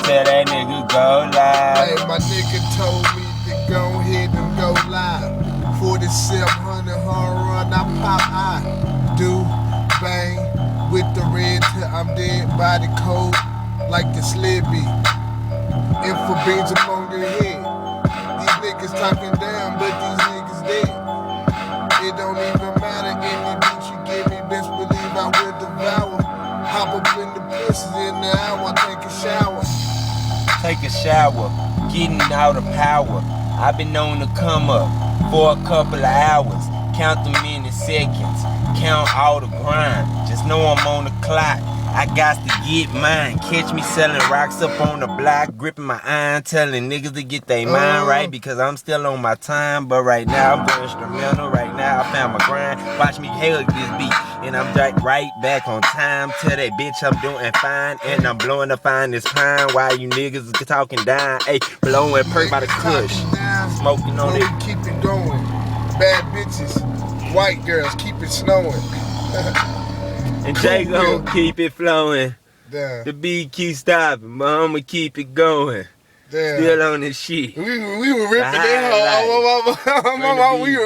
tell that nigga go live. Hey, my nigga told me to go ahead and go live. 4700 hard run, I pop, I do bang with the red till I'm dead by the code like the Slibby. Info beans upon your head. These niggas talking down, but these niggas dead. It don't even matter any beat you give me, best believe I will devour. Hop up in the pussy in the hour, take a shower. Take a shower, getting out of power. I've been known to come up for a couple of hours. Count the minutes, seconds, count all the grind. Just know I'm on the clock, I got to get mine. Catch me selling rocks up on the block, gripping my iron, telling niggas to get their mind right, because I'm still on my time. But right now I'm doing instrumental, right now I found my grind. Watch me hail this beat, and I'm right back on time. Tell that bitch I'm doing fine, and I'm blowing the finest pine. While you niggas talking down, ayy, blowing perk by the kush, smoking on it. Keep it going, bad bitches, white girls, keep it snowing. And Jay gon' keep it flowing. Damn. The beat keep stopping, but I'ma keep it going. Damn. Still on this shit. We were ripping that hoe. We were